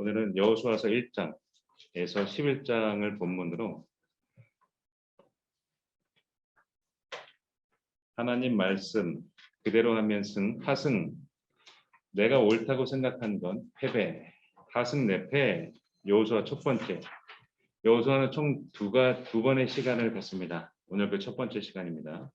오늘은 여호수아서 1장에서 11장을 본문으로 하나님 말씀 그대로 하면 하승, 내가 옳다고 생각한 건 패배, 하승 내패. 여호수아 첫 번째. 여호수아는 총 두 번의 시간을 갖습니다. 오늘 그 첫 번째 시간입니다.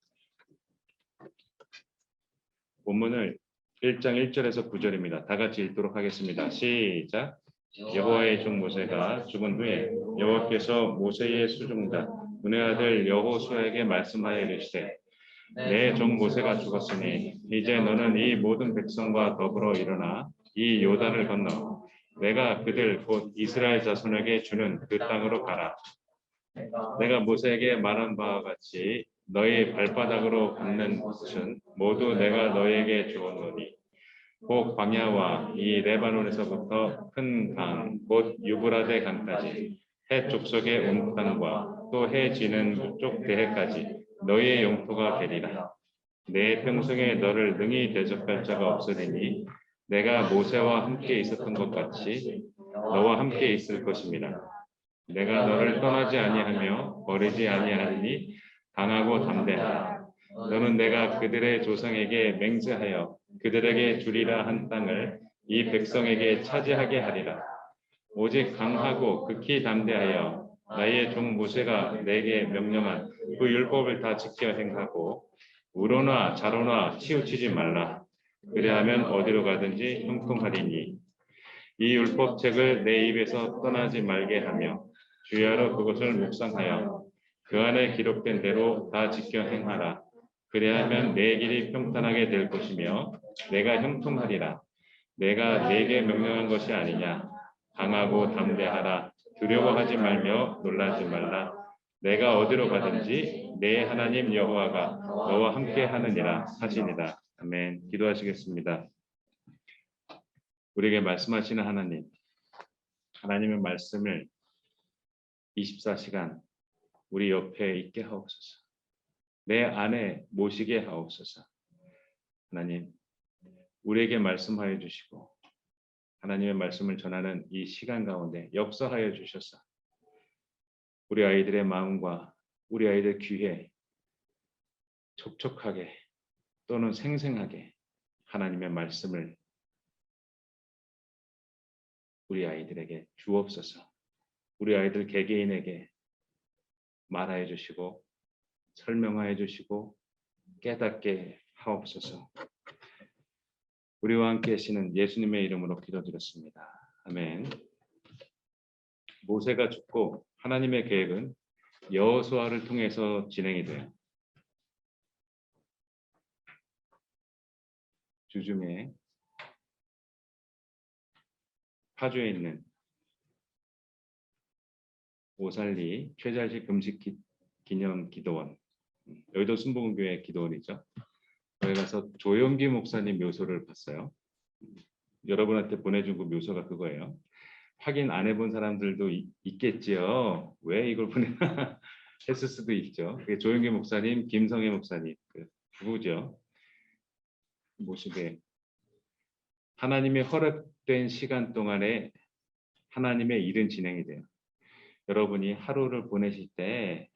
본문을 1장 1절에서 9절입니다. 다 같이 읽도록 하겠습니다. 시작. 여호와의 종 모세가 죽은 후에 여호와께서 모세의 수종자 눈의 아들 여호수아에게 말씀하여 이르시되 내 종 모세가 죽었으니 이제 너는 이 모든 백성과 더불어 일어나 이 요단을 건너 내가 그들 곧 이스라엘 자손에게 주는 그 땅으로 가라. 내가 모세에게 말한 바와 같이 너희 발바닥으로 밟는 곳은 모두 내가 너희에게 주었노니 곧 광야와 이 레바논에서부터 큰 강, 곧 유브라데 강까지 해 족속의 온 땅과 또 해 지는 북쪽 대해까지 너희의 영토가 되리라. 내 평생에 너를 능히 대적할 자가 없으리니 내가 모세와 함께 있었던 것 같이 너와 함께 있을 것입니다. 내가 너를 떠나지 아니하며 버리지 아니하리니 강하고 담대하라. 너는 내가 그들의 조상에게 맹세하여 그들에게 주리라 한 땅을 이 백성에게 차지하게 하리라. 오직 강하고 극히 담대하여 나의 종 모세가 내게 명령한 그 율법을 다 지켜 행하고 우로나 자로나 치우치지 말라. 그리하면 어디로 가든지 형통하리니 이 율법책을 내 입에서 떠나지 말게 하며 주야로 그것을 묵상하여 그 안에 기록된 대로 다 지켜 행하라. 그리하면 내 길이 평탄하게 될 것이며 내가 형통하리라. 내가 네게 명령한 것이 아니냐. 강하고 담대하라. 두려워하지 말며 놀라지 말라. 내가 어디로 가든지 내 하나님 여호와가 너와 함께 하느니라 하시니라. 아멘. 기도하시겠습니다. 우리에게 말씀하시는 하나님, 하나님의 말씀을 24시간 우리 옆에 있게 하옵소서. 내 안에 모시게 하옵소서. 하나님, 우리에게 말씀하여 주시고 하나님의 말씀을 전하는 이 시간 가운데 역사하여 주셔서 우리 아이들의 마음과 우리 아이들 귀에 촉촉하게 또는 생생하게 하나님의 말씀을 우리 아이들에게 주옵소서. 우리 아이들 개개인에게 말하여 주시고 설명하여 주시고 깨닫게 하옵소서. 우리와 함께 하시는 예수님의 이름으로 기도드렸습니다. 아멘. 모세가 죽고 하나님의 계획은 여호수아를 통해서 진행이 돼요. 주중에 파주에 있는 오살리 최잘식 금식 기념 기도원, 여의도 순복음교회 기도원이죠. 거기 가서 조영기 목사님 묘소를 봤어요. 여러분한테 보내준 그 묘소가 그거예요. 확인 안 해본 사람들도 있겠지요. 왜 이걸 보내나 했을 수도 있죠. 그게 조영기 목사님, 김성애 목사님 그 부부죠. 모습에 하나님의 허락된 시간 동안에 하나님의 일은 진행이 돼요. 여러분이 하루를 보내실 때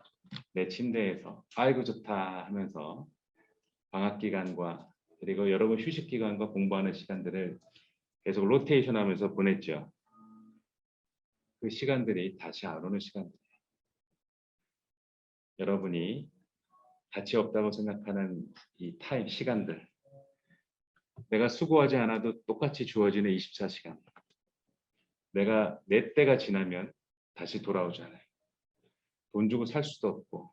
내 침대에서 아이고 좋다 하면서 방학 기간과 그리고 여러분 휴식 기간과 공부하는 시간들을 계속 로테이션 하면서 보냈죠. 그 시간들이 다시 안 오는 시간들이에요. 여러분이 가치 없다고 생각하는 이 타임 시간들, 내가 수고하지 않아도 똑같이 주어지는 24시간, 내가 내 때가 지나면 다시 돌아오지 않아요. 돈 주고 살 수도 없고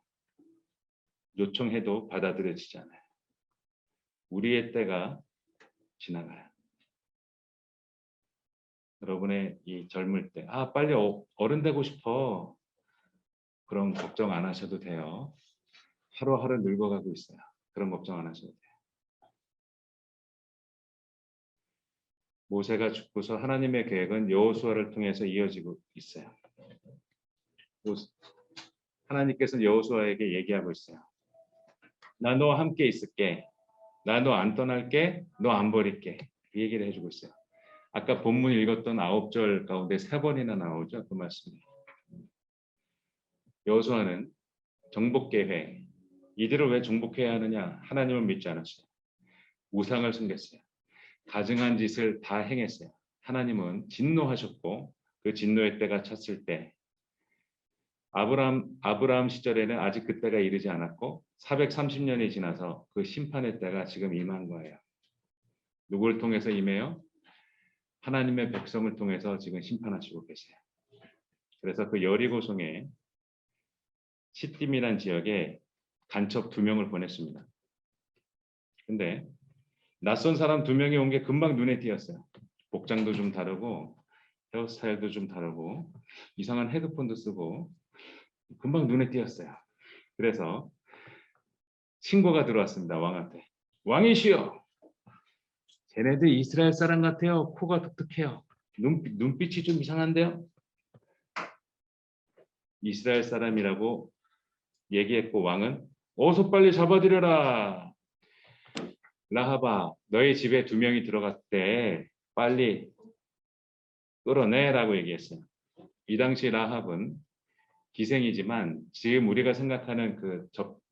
요청해도 받아들여지지 않아요. 우리의 때가 지나가요. 여러분의 이 젊을 때, 빨리 어른 되고 싶어. 그런 걱정 안 하셔도 돼요. 하루하루 늙어가고 있어요. 그런 걱정 안 하셔도 돼요. 모세가 죽고서 하나님의 계획은 여호수아를 통해서 이어지고 있어요. 하나님께서는 여호수아에게 얘기하고 있어요. 나 너와 함께 있을게. 나 너 안 떠날게. 너 안 버릴게. 그 얘기를 해주고 있어요. 아까 본문 읽었던 9절 가운데 3번이나 나오죠. 그 말씀이. 여호수아는 정복 계획. 이들을 왜 정복해야 하느냐? 하나님을 믿지 않았어요. 우상을 섬겼어요. 가증한 짓을 다 행했어요. 하나님은 진노하셨고 그 진노의 때가 찼을 때 아브라함 시절에는 아직 그때가 이르지 않았고 430년이 지나서 그 심판의 때가 지금 임한 거예요. 누구를 통해서 임해요? 하나님의 백성을 통해서 지금 심판하시고 계세요. 그래서 그 여리고성에 시딤이란 지역에 간첩 2명을 보냈습니다. 근데 낯선 사람 2명이 온 게 금방 눈에 띄었어요. 복장도 좀 다르고 헤어스타일도 좀 다르고 이상한 헤드폰도 쓰고 금방 눈에 띄었어요. 그래서 신고가 들어왔습니다. 왕한테. 왕이시여, 쟤네들 이스라엘 사람 같아요. 코가 독특해요. 눈빛이 좀 이상한데요. 이스라엘 사람이라고 얘기했고 왕은 어서 빨리 잡아들여라. 라합아, 너희 집에 2명이 들어갔대. 빨리 끌어내라고 얘기했어요. 이 당시 라합은 기생이지만 지금 우리가 생각하는 그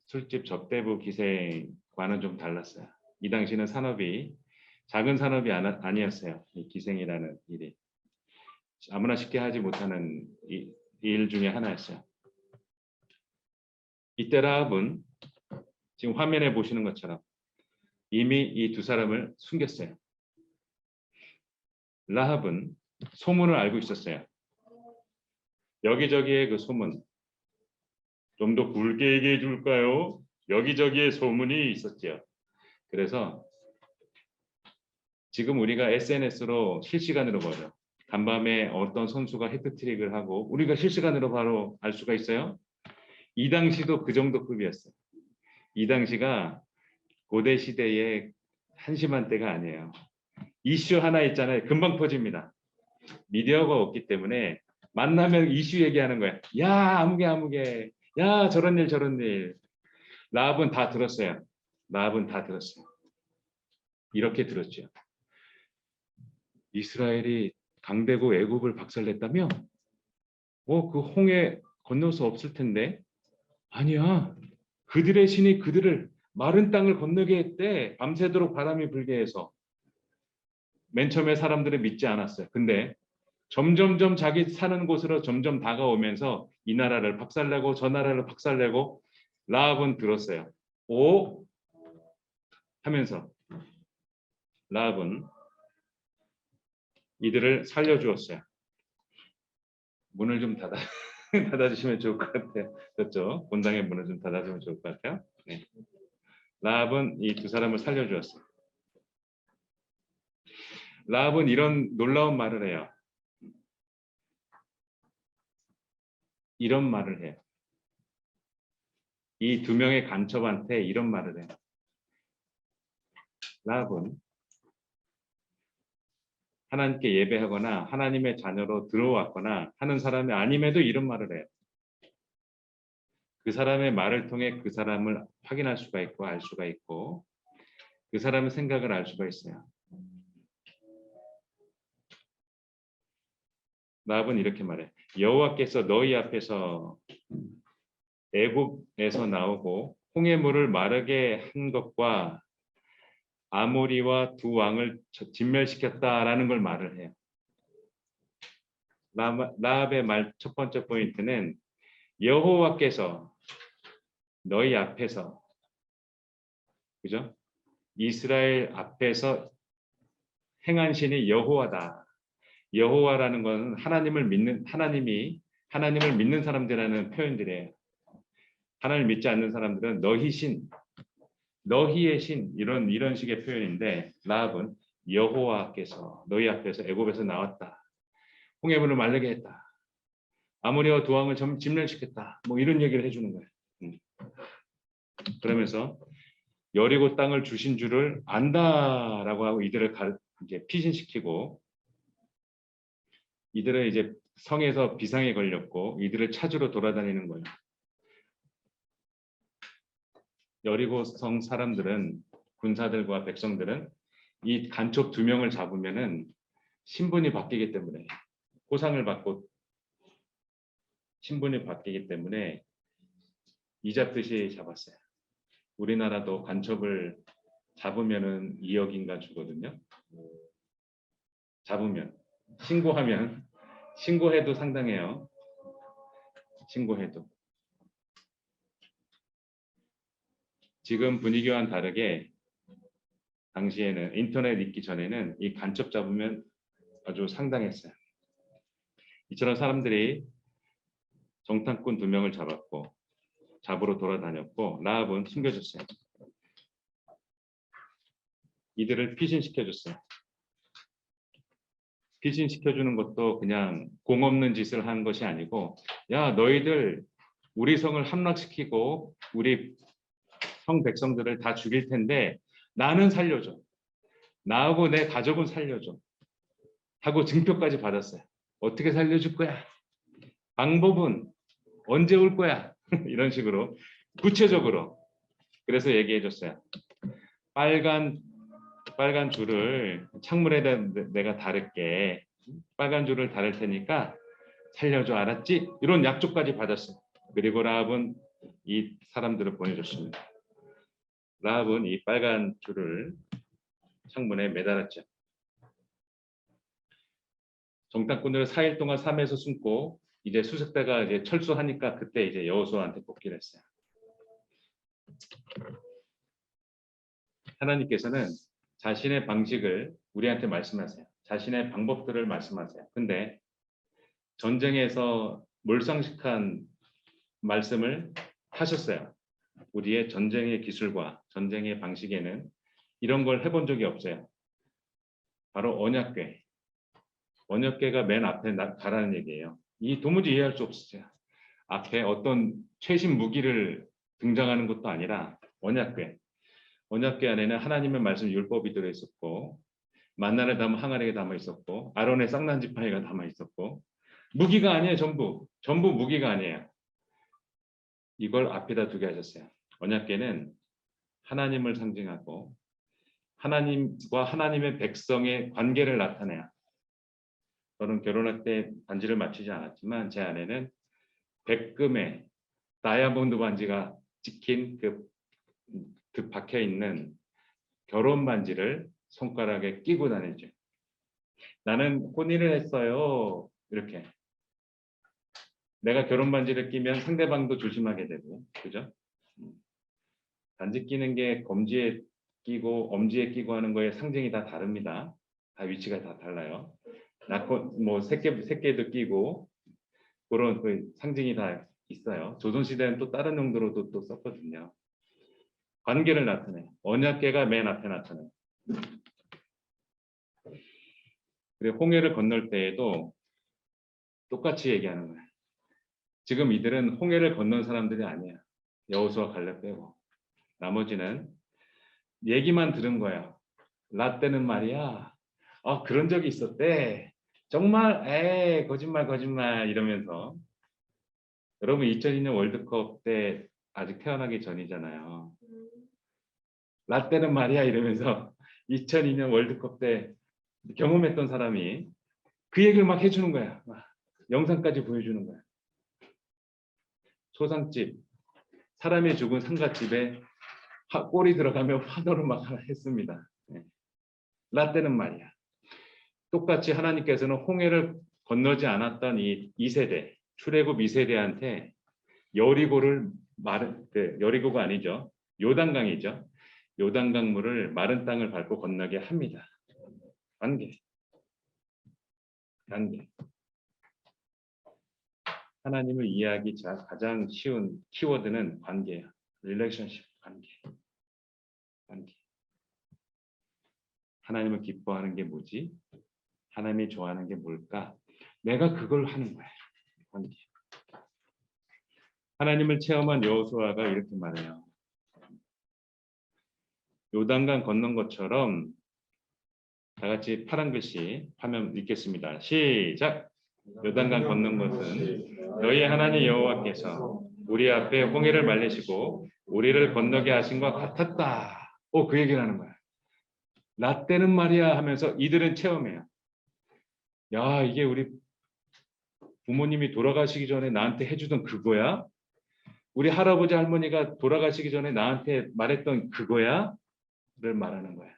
술집 접대부 기생과는 좀 달랐어요. 이 당시는 산업이 작은 산업이 아니었어요. 이 기생이라는 일이 아무나 쉽게 하지 못하는 일 중에 하나였어요. 이때 라합은 지금 화면에 보시는 것처럼 이미 이 2사람을 숨겼어요. 라합은 소문을 알고 있었어요. 여기저기에 그 소문, 좀 더 굵게 얘기해 줄까요? 여기저기에 소문이 있었죠. 그래서 지금 우리가 SNS로 실시간으로 보죠. 간밤에 어떤 선수가 해트트릭을 하고 우리가 실시간으로 바로 알 수가 있어요. 이 당시도 그 정도 급이었어요. 이 당시가 고대 시대의 한심한 때가 아니에요. 이슈 하나 있잖아요. 금방 퍼집니다. 미디어가 없기 때문에 만나면 이슈 얘기하는 거야. 야, 아무개. 야, 저런 일. 라합은 다 들었어요. 라합은 다 들었어요. 이렇게 들었죠. 이스라엘이 강대국 애굽을 박살냈다며? 그 홍해 건널 수 없을 텐데. 아니야. 그들의 신이 그들을 마른 땅을 건너게 했대. 밤새도록 바람이 불게 해서. 맨 처음에 사람들은 믿지 않았어요. 근데 점점점 자기 사는 곳으로 점점 다가오면서 이 나라를 박살내고 저 나라를 박살내고 라합은 들었어요. 오? 하면서 라합은 이들을 살려주었어요. 문을 좀 닫아주시면 좋을 것 같아요. 그렇죠? 본당의 문을 좀 닫아주면 좋을 것 같아요. 네. 라합은 이 2사람을 살려주었어요. 라합은 이런 놀라운 말을 해요. 이런 말을 해요. 이 2명의 간첩한테 이런 말을 해요. 라합은 하나님께 예배하거나 하나님의 자녀로 들어왔거나 하는 사람이 아님에도 이런 말을 해요. 그 사람의 말을 통해 그 사람을 확인할 수가 있고 알 수가 있고 그 사람의 생각을 알 수가 있어요. 라합은 이렇게 말해. 여호와께서 너희 앞에서 애굽에서 나오고 홍해물을 마르게 한 것과 아모리와 2왕을 진멸시켰다라는 걸 말을 해요. 라합의 말 첫 번째 포인트는 여호와께서 너희 앞에서, 그죠? 이스라엘 앞에서 행한 신이 여호와다. 여호와라는 것은 하나님을 믿는 사람들이라는 표현들이에요. 하나님을 믿지 않는 사람들은 너희 신, 너희의 신 이런 식의 표현인데 라합은 여호와께서 너희 앞에서 애굽에서 나왔다. 홍해물을 마르게 했다. 아모리와 2왕을 진멸시켰다. 뭐 이런 얘기를 해주는 거예요. 그러면서 여리고 땅을 주신 줄을 안다라고 하고 이들을 이제 피신시키고 이들은 이제 성에서 비상에 걸렸고 이들을 찾으러 돌아다니는 거예요. 여리고 성 사람들은 군사들과 백성들은 이 간첩 2명을 잡으면은 신분이 바뀌기 때문에 포상을 받고 신분이 바뀌기 때문에 이 잡듯이 잡았어요. 우리나라도 간첩을 잡으면은 2억인가 주거든요. 잡으면 신고해도 상당해요. 신고해도. 지금 분위기와는 다르게 당시에는 인터넷 있기 전에는 이 간첩 잡으면 아주 상당했어요. 이처럼 사람들이 정탐꾼 2명을 잡았고 잡으러 돌아다녔고 라합은 숨겨줬어요. 이들을 피신시켜줬어요. 피신시켜주는 것도 그냥 공 없는 짓을 한 것이 아니고 야 너희들 우리 성을 함락시키고 우리 성 백성들을 다 죽일 텐데 나는 살려줘. 나하고 내 가족은 살려줘. 하고 증표까지 받았어요. 어떻게 살려줄 거야? 방법은 언제 올 거야? 이런 식으로 구체적으로 그래서 얘기해 줬어요. 빨간 줄을 창문에다 내가 달을게. 빨간 줄을 달을 테니까 살려줘 알았지? 이런 약속까지 받았어요. 그리고 라합은 이 사람들을 보내줬습니다. 라합은 이 빨간 줄을 창문에 매달았죠. 정탐꾼들 4일 동안 삶에서 숨고 이제 수색대가 이제 철수하니까 그때 이제 여호수아한테 복귀를 했어요. 하나님께서는 자신의 방식을 우리한테 말씀하세요. 자신의 방법들을 말씀하세요. 근데 전쟁에서 몰상식한 말씀을 하셨어요. 우리의 전쟁의 기술과 전쟁의 방식에는 이런 걸 해본 적이 없어요. 바로 언약궤. 언약궤가 맨 앞에 가라는 얘기예요. 이 도무지 이해할 수 없으세요. 앞에 어떤 최신 무기를 등장하는 것도 아니라 언약궤. 언약궤 안에는 하나님의 말씀 율법이 들어있었고 만나를 담은 항아리에 담아 있었고 아론의 쌍난 지팡이가 담아 있었고 무기가 아니에요. 전부 무기가 아니에요. 이걸 앞에다 두게 하셨어요. 언약궤는 하나님을 상징하고 하나님과 하나님의 백성의 관계를 나타내요. 저는 결혼할 때 반지를 맞추지 않았지만 제 아내는 백금에 다이아몬드 반지가 찍힌 그 박혀 있는 결혼 반지를 손가락에 끼고 다니죠. 나는 혼인을 했어요. 이렇게. 내가 결혼 반지를 끼면 상대방도 조심하게 되고, 그죠? 반지 끼는 게 검지에 끼고 엄지에 끼고 하는 거에 상징이 다 다릅니다. 다 위치가 다 달라요. 뭐 새끼도 끼고 그런 그 상징이 다 있어요. 조선시대는 또 다른 용도로도 또 썼거든요. 관계를 나타내요. 언약궤가 맨 앞에 나타나요. 그리고 홍해를 건널 때에도 똑같이 얘기하는 거예요. 지금 이들은 홍해를 건넌 사람들이 아니야. 여호수아 갈렙 빼고. 나머지는 얘기만 들은 거야. 라떼는 말이야. 그런 적이 있었대. 정말 거짓말 이러면서. 여러분 2002년 월드컵 때 아직 태어나기 전이잖아요. 라떼는 말이야 이러면서 2002년 월드컵 때 경험했던 사람이 그 얘기를 막 해주는 거야. 영상까지 보여주는 거야. 소상집, 사람이 죽은 상가집에 골이 들어가면 환호를 막 했습니다. 라떼는 말이야. 똑같이 하나님께서는 홍해를 건너지 않았던 이 2세대, 출애굽 2세대한테 여리고를 여리고가 아니죠. 요단강이죠. 요단강물을 마른 땅을 밟고 건너게 합니다. 관계. 하나님을 이해하기 가장 쉬운 키워드는 관계예요. relationship, 관계. 하나님을 기뻐하는 게 뭐지? 하나님이 좋아하는 게 뭘까? 내가 그걸 하는 거야. 관계. 하나님을 체험한 여호수아가 이렇게 말해요. 요단강 건넌 것처럼 다 같이 파란 글씨 화면 읽겠습니다. 시작. 요단강 건넌 것은 너희 하나님 여호와께서 우리 앞에 홍해를 말리시고 우리를 건너게 하신 것 같았다. 그 얘기를 하는 거야. 라떼는 말이야 하면서 이들은 체험해요. 야, 이게 우리 부모님이 돌아가시기 전에 나한테 해주던 그거야? 우리 할아버지 할머니가 돌아가시기 전에 나한테 말했던 그거야? 를 말하는 거야.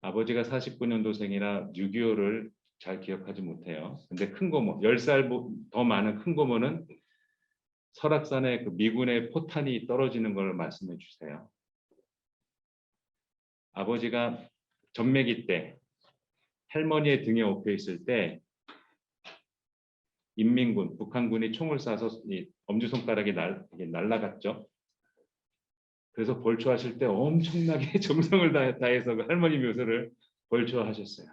아버지가 49년도생이라 6.25를 잘 기억하지 못해요. 근데 큰 고모, 10살 더 많은 큰 고모는 설악산에 그 미군의 포탄이 떨어지는 걸 말씀해 주세요. 아버지가 전매기 때 할머니의 등에 업혀 있을 때 인민군, 북한군이 총을 쏴서 이 엄지손가락이 날아갔죠. 그래서 벌초하실 때 엄청나게 정성을 다해서 그 할머니 묘소를 벌초하셨어요.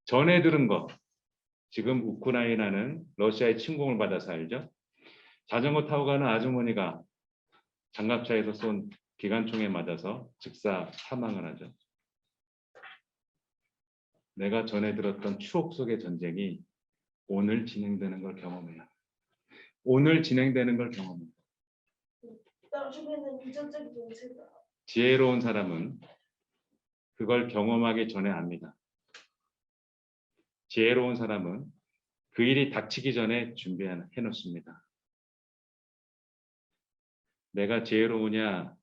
전에 들은 거, 지금 우크라이나는 러시아의 침공을 받아서 알죠. 자전거 타고 가는 아주머니가 장갑차에서 쏜 기관총에 맞아서 즉사 사망을 하죠. 내가 전에 들었던 추억 속의 전쟁이 오늘 진행되는 걸 경험해요. 오늘 진행되는 걸 경험해요. 나중에는 유전적인 문제다. 지혜로운 사람은 그걸 경험하기 전에 압니다. 지혜로운 사람은 그 일이 닥치기 전에 준비해 놓습니다. 내가 지혜로우냐,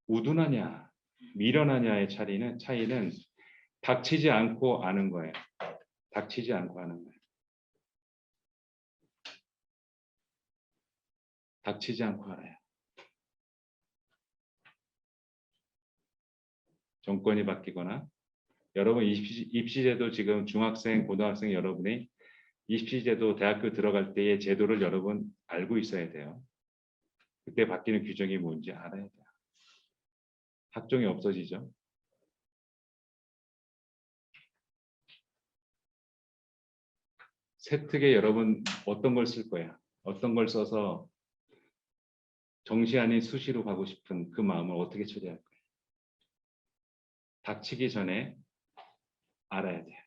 우둔하냐, 미련하냐의 차이는 닥치지 않고 아는 거예요. 닥치지 않고 아는 거예요. 닥치지 않고 알아요. 정권이 바뀌거나 여러분 입시제도 지금 중학생, 고등학생 여러분이 입시제도 대학교 들어갈 때의 제도를 여러분 알고 있어야 돼요. 그때 바뀌는 규정이 뭔지 알아야 돼요. 학종이 없어지죠. 세특에 여러분 어떤 걸 쓸 거야? 어떤 걸 써서 정시 아닌 수시로 가고 싶은 그 마음을 어떻게 처리할 거야? 닥치기 전에 알아야 돼요.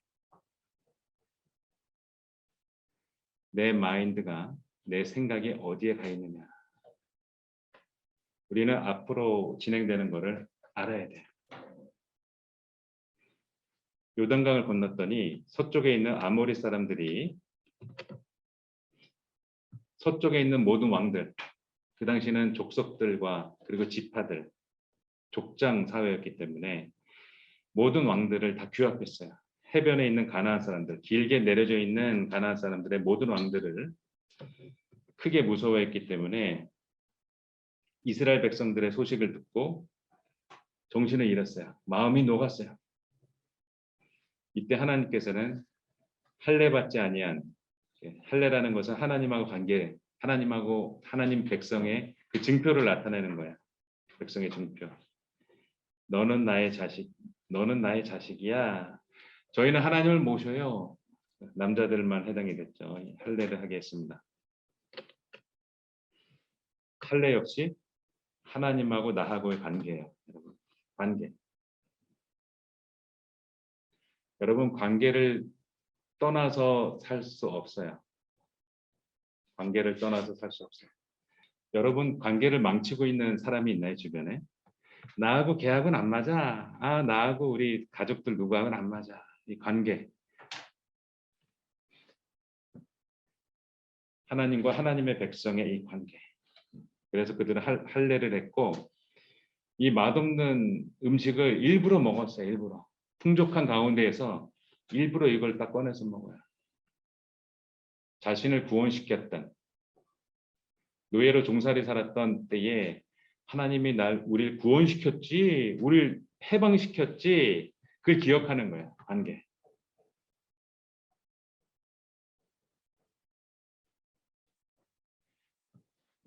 내 마인드가, 내 생각이 어디에 가 있느냐. 우리는 앞으로 진행되는 거를 알아야 돼요. 요단강을 건넜더니 서쪽에 있는 아모리 사람들이 서쪽에 있는 모든 왕들, 그 당시는 족속들과 그리고 지파들, 족장 사회였기 때문에 모든 왕들을 다 규합했어요. 해변에 있는 가나안 사람들, 길게 내려져 있는 가나안 사람들의 모든 왕들을 크게 무서워했기 때문에 이스라엘 백성들의 소식을 듣고 정신을 잃었어요. 마음이 녹았어요. 이때 하나님께서는 할례 받지 아니한, 할례라는 것은 하나님하고 관계, 하나님하고 하나님 백성의 그 증표를 나타내는 거야. 백성의 증표. 너는 나의 자식, 너는 나의 자식이야. 저희는 하나님을 모셔요. 남자들만 해당이 됐죠. 할례를 하게 했습니다. 할례 역시 하나님하고 나하고의 관계예요. 여러분, 관계. 여러분, 관계를 떠나서 살 수 없어요. 관계를 떠나서 살 수 없어요. 여러분, 관계를 망치고 있는 사람이 있나요, 주변에? 나하고 계약은 안 맞아. 아, 나하고 우리 가족들 누구하고는 안 맞아. 이 관계. 하나님과 하나님의 백성의 이 관계. 그래서 그들은 할례를 했고 이 맛없는 음식을 일부러 먹었어요. 일부러. 풍족한 가운데에서 일부러 이걸 딱 꺼내서 먹어요. 자신을 구원시켰던 노예로 종살이 살았던 때에 하나님이 우리를 구원시켰지, 우리를 해방시켰지, 그걸 기억하는 거예요. 관계.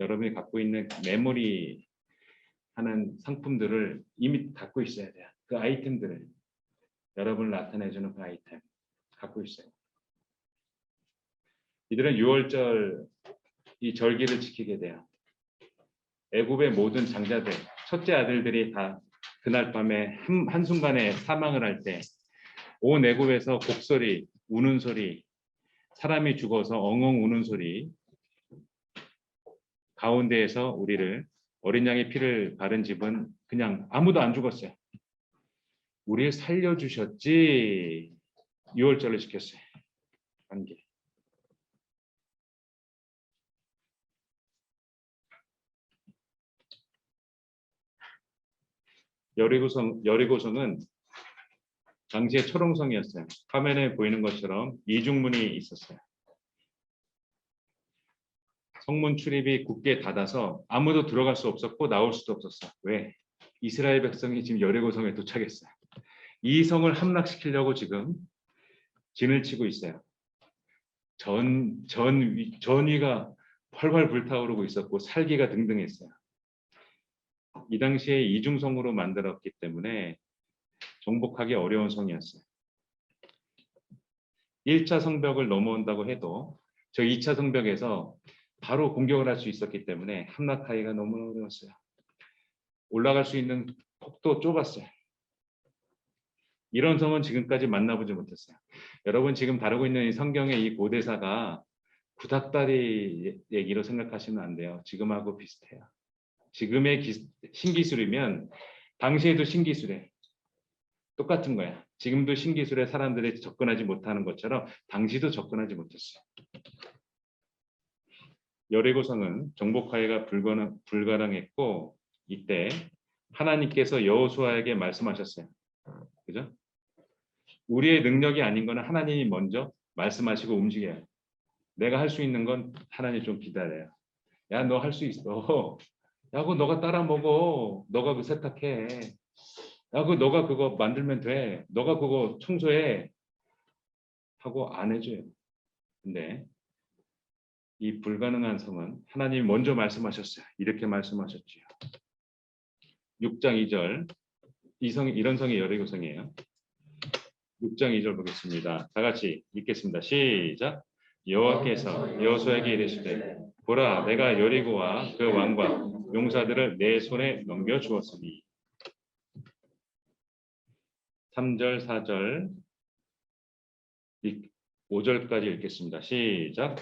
여러분이 갖고 있는 메모리 하는 상품들을 이미 갖고 있어야 돼요. 그 아이템들을 여러분을 나타내주는 그 아이템 갖고 있어요. 이들은 6월절 이 절기를 지키게 돼요. 애굽의 모든 장자들, 첫째 아들들이 다 그날 밤에 한순간에 사망을 할 때 온 애굽에서 곡소리, 우는 소리, 사람이 죽어서 엉엉 우는 소리 가운데에서 우리를 어린 양의 피를 바른 집은 그냥 아무도 안 죽었어요. 우리를 살려주셨지. 6월절을 지켰어요. 한 개. 여리고성은 당시에 초롱성이었어요. 화면에 보이는 것처럼 이중문이 있었어요. 성문 출입이 굳게 닫아서 아무도 들어갈 수 없었고 나올 수도 없었어. 왜? 이스라엘 백성이 지금 여리고성에 도착했어요. 이 성을 함락시키려고 지금 진을 치고 있어요. 전위가 활활 불타오르고 있었고 살기가 등등했어요. 이 당시에 이중성으로 만들었기 때문에 정복하기 어려운 성이었어요. 1차 성벽을 넘어온다고 해도 저 2차 성벽에서 바로 공격을 할 수 있었기 때문에 함락하기가 너무 어려웠어요. 올라갈 수 있는 폭도 좁았어요. 이런 성은 지금까지 만나보지 못했어요. 여러분 지금 다루고 있는 이 성경의 이 고대사가 구닥다리 얘기로 생각하시면 안 돼요. 지금하고 비슷해요. 지금의 신기술이면 당시에도 신기술에 똑같은 거야. 지금도 신기술에 사람들이 접근하지 못하는 것처럼 당시도 접근하지 못했어요. 여리고성은 정복하기가 불가능했고 이때 하나님께서 여호수아에게 말씀하셨어요. 그죠? 우리의 능력이 아닌 거는 하나님이 먼저 말씀하시고 움직여요. 내가 할 수 있는 건 하나님 좀 기다려요. 야, 너 할 수 있어. 야, 그거 너가 따라 먹어. 너가 그 세탁해. 야, 너가 그거 만들면 돼. 너가 그거 청소해. 하고 안 해줘요. 근데 이 불가능한 성은 하나님이 먼저 말씀하셨어요. 이렇게 말씀하셨지요. 6장 2절. 이런 성이 여리고성이에요. 6장 2절 보겠습니다. 다 같이 읽겠습니다. 시작. 여호와께서 여호수아에게 이르시되 보라 내가 여리고와 그 왕과 용사들을 내 손에 넘겨 주었으니 3절 4절 5절까지 읽겠습니다. 시작.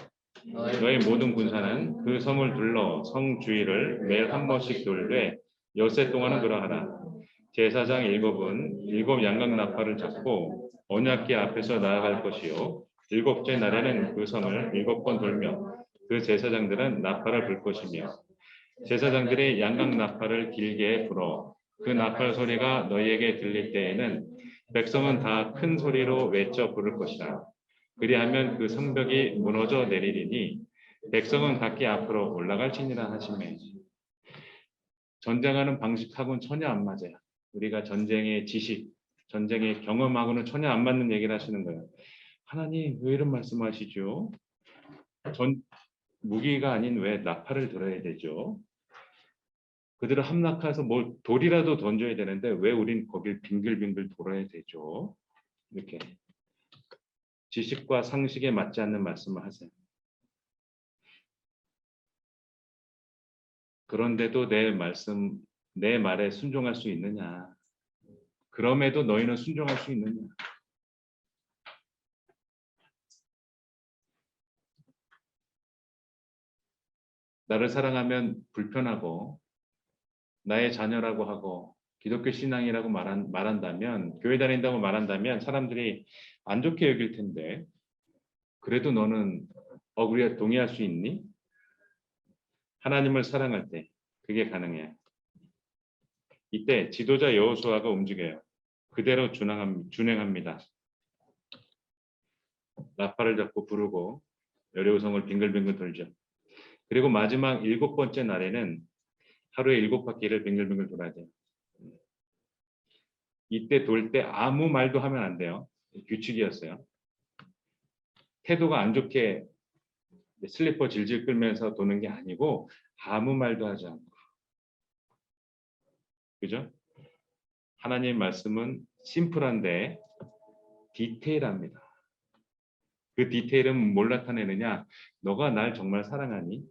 너의 모든 군사는 그 성을 둘러 성 주위를 매일 한 번씩 돌되 엿새 동안은 그러하라. 제사장 7은 7 양각 나팔을 잡고 언약궤 앞에서 나아갈 것이요 7째 날에는 그 성을 7번 돌며 그 제사장들은 나팔을 불 것이며 제사장들이 양각 나팔을 길게 불어 그 나팔 소리가 너희에게 들릴 때에는 백성은 다 큰 소리로 외쳐 부를 것이라. 그리하면 그 성벽이 무너져 내리리니 백성은 각기 앞으로 올라갈지니라 하시매. 전쟁하는 방식하고는 전혀 안 맞아요. 우리가 전쟁의 지식, 전쟁의 경험하고는 전혀 안 맞는 얘기를 하시는 거예요. 하나님 왜 이런 말씀하시죠? 무기가 아닌 왜 나팔을 들어야 되죠? 그들을 함락해서 뭐 돌이라도 던져야 되는데 왜 우린 거길 빙글빙글 돌아야 되죠? 이렇게 지식과 상식에 맞지 않는 말씀을 하세요. 그런데도 내 말에 순종할 수 있느냐? 그럼에도 너희는 순종할 수 있느냐? 나를 사랑하면 불편하고 나의 자녀라고 하고 기독교 신앙이라고 말한다면 교회 다닌다고 말한다면 사람들이 안 좋게 여길 텐데 그래도 너는 우리가 동의할 수 있니? 하나님을 사랑할 때 그게 가능해요. 이때 지도자 여호수아가 움직여요. 그대로 준행합니다. 나팔을 잡고 부르고 여리고성을 빙글빙글 돌죠. 그리고 마지막 7번째 날에는 하루에 7바퀴를 빙글빙글 돌아야 돼요. 이때 돌 때 아무 말도 하면 안 돼요. 규칙이었어요. 태도가 안 좋게 슬리퍼 질질 끌면서 도는 게 아니고 아무 말도 하지 않고. 그죠? 하나님 말씀은 심플한데 디테일합니다. 그 디테일은 뭘 나타내느냐? 너가 날 정말 사랑하니?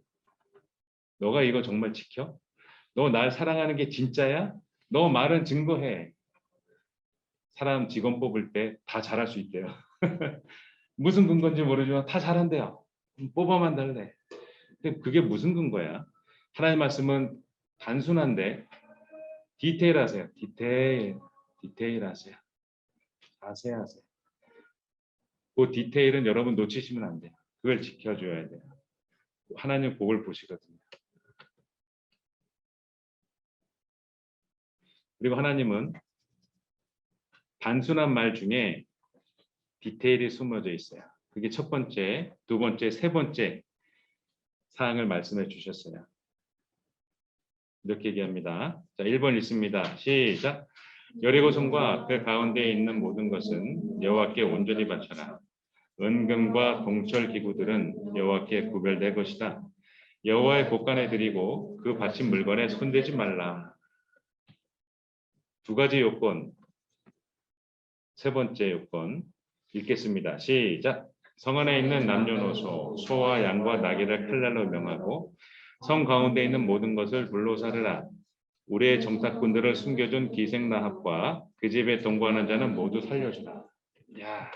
너가 이거 정말 지켜? 너 날 사랑하는 게 진짜야? 너 말은 증거해. 사람 직원 뽑을 때 다 잘할 수 있대요. 무슨 근거인지 모르지만 다 잘한대요. 뽑아만 달래. 근데 그게 무슨 근거야? 하나님 말씀은 단순한데 디테일하세요. 디테일하세요. 자세하세요. 그 디테일은 여러분 놓치시면 안 돼요. 그걸 지켜줘야 돼요. 하나님 복을 보시거든요. 그리고 하나님은 단순한 말 중에 디테일이 숨어져 있어요. 그게 첫 번째, 두 번째, 세 번째 사항을 말씀해 주셨어요. 이렇게 얘기합니다. 자, 1번 읽습니다. 시작. 여리고성과 그 가운데에 있는 모든 것은 여호와께 온전히 바쳐라. 은금과 동철 기구들은 여호와께 구별될 것이다. 여호와의 곳간에 드리고 그 바친 물건에 손대지 말라. 두 가지 요건. 세 번째 요건 읽겠습니다. 시작. 성 안에 있는 남녀노소, 소와 양과 나귀를 칼날로 명하고 성 가운데 있는 모든 것을 불로 사르라. 우리의 정탐꾼들을 숨겨준 기생 라합과 그 집에 동거하는 자는 모두 살려주라. 야,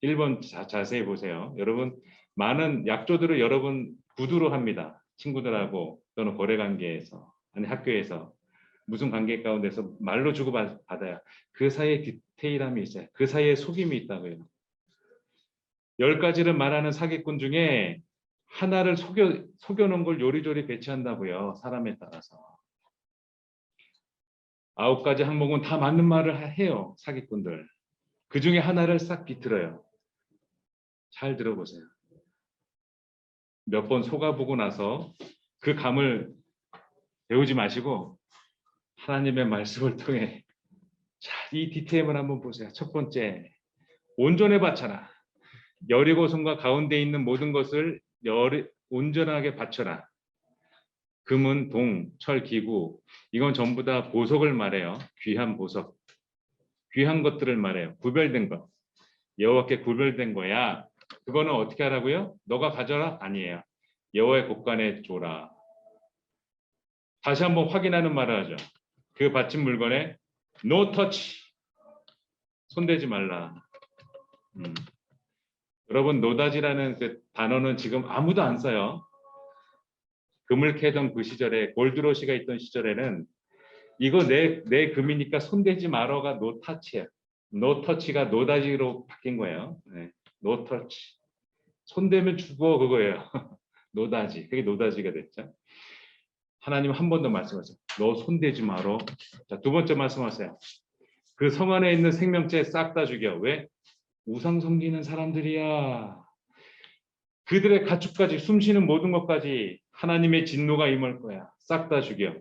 1번 자세히 보세요. 여러분 많은 약조들을 여러분 구두로 합니다. 친구들하고 또는 거래 관계에서 아니 학교에서 무슨 관계 가운데서 말로 주고받아요. 그 사이에 디테일함이 있어요. 그 사이에 속임이 있다고요. 10가지를 말하는 사기꾼 중에 하나를 속여놓은 걸 요리조리 배치한다고요. 사람에 따라서. 9가지 항목은 다 맞는 말을 해요. 사기꾼들. 그 중에 하나를 싹 비틀어요. 잘 들어보세요. 몇 번 속아보고 나서 그 감을 배우지 마시고 하나님의 말씀을 통해 자, 이 디테일을 한번 보세요. 첫 번째, 온전해 바쳐라. 여리고성과 가운데 있는 모든 것을 온전하게 바쳐라. 금은 동, 철, 기구 이건 전부 다 보석을 말해요. 귀한 보석. 귀한 것들을 말해요. 구별된 것. 여호와께 구별된 거야. 그거는 어떻게 하라고요? 너가 가져라? 아니에요. 여호와의 곳간에 줘라. 다시 한번 확인하는 말을 하죠. 그 바친 물건에 no touch. 손대지 말라. 여러분 노다지라는 그 단어는 지금 아무도 안 써요. 금을 캐던 그 시절에 골드로시가 있던 시절에는 이거 내 금이니까 손대지 마라가 노타치예요. 노터치가 노다지로 바뀐 거예요. 네. 노터치. 손대면 죽어 그거예요. 노다지. 그게 노다지가 됐죠. 하나님 한 번 더 말씀하세요. 너 손대지 마라. 자, 두 번째 말씀하세요. 그 성 안에 있는 생명체 싹 다 죽여. 왜? 우상 섬기는 사람들이야. 그들의 가축까지 숨쉬는 모든 것까지 하나님의 진노가 임할 거야. 싹 다 죽여.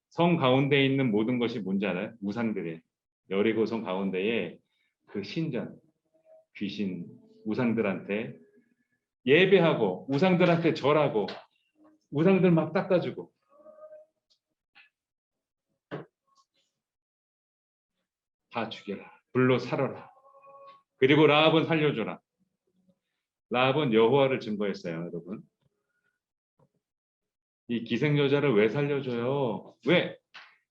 성 가운데 있는 모든 것이 뭔지 알아요? 우상들이에요. 여리고 성 가운데에 그 신전, 귀신, 우상들한테 예배하고 우상들한테 절하고 우상들 막 닦아주고 다 죽여라. 불로 살아라. 그리고 라합은 살려줘라. 라합은 여호와를 증거했어요. 여러분. 이 기생 여자를 왜 살려줘요? 왜?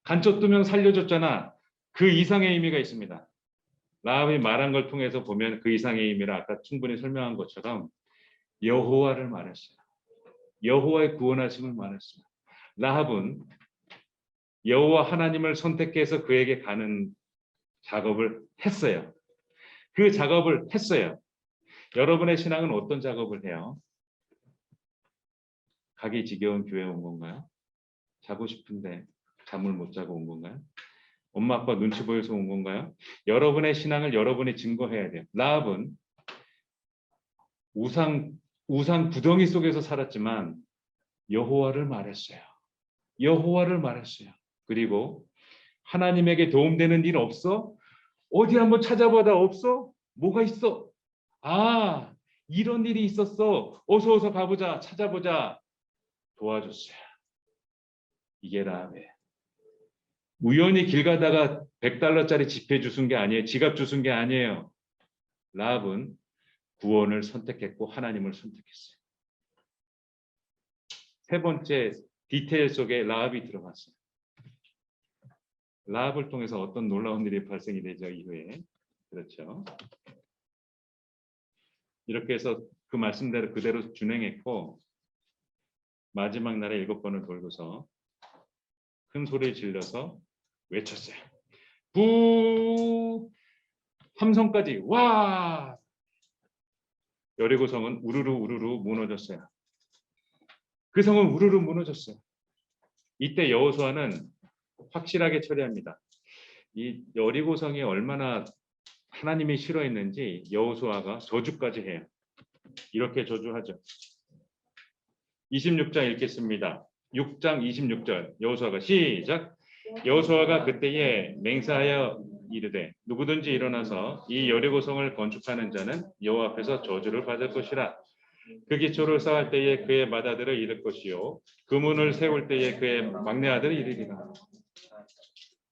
간첩 2명 살려줬잖아. 그 이상의 의미가 있습니다. 라합이 말한 걸 통해서 보면 그 이상의 의미를 아까 충분히 설명한 것처럼 여호와를 말했어요. 여호와의 구원하심을 말했어요. 라합은 여호와 하나님을 선택해서 그에게 가는 작업을 했어요. 그 작업을 했어요. 여러분의 신앙은 어떤 작업을 해요? 가기 지겨운 교회에 온 건가요? 자고 싶은데 잠을 못 자고 온 건가요? 엄마 아빠 눈치 보여서 온 건가요? 여러분의 신앙을 여러분이 증거해야 돼요. 라합은 우상 구덩이 속에서 살았지만 여호와를 말했어요. 여호와를 말했어요. 그리고 하나님에게 도움되는 일 없어? 어디 한번 찾아봐다 없어? 뭐가 있어? 아, 이런 일이 있었어. 어서 가보자. 찾아보자. 도와줬어요. 이게 라합이에요. 우연히 길 가다가 $100짜리 지폐 주순 게 아니에요. 지갑 주순 게 아니에요. 라합은 구원을 선택했고 하나님을 선택했어요. 세 번째 디테일 속에 라합이 들어갔어요. 라합을 통해서 어떤 놀라운 일이 발생이 되죠. 이후에. 그렇죠. 이렇게 해서 그 말씀대로 그대로 준행했고 마지막 날에 7번을 돌고서 큰 소리를 질러서 외쳤어요. 부 함성까지 와. 여리고성은 우르르 우르르 무너졌어요. 그 성은 우르르 무너졌어요. 이때 여호수아는 확실하게 처리합니다. 이 여리고성이 얼마나 하나님이 싫어했는지 여호수아가 저주까지 해요. 이렇게 저주하죠. 26장 읽겠습니다. 6장 26절 여호수아가 시작. 여호수아가 그때에 맹세하여 이르되 누구든지 일어나서 이 여리고성을 건축하는 자는 여호와 앞에서 저주를 받을 것이라. 그 기초를 쌓을 때에 그의 맏아들을 잃을 것이요 그 문을 세울 때에 그의 막내 아들을 잃으리라.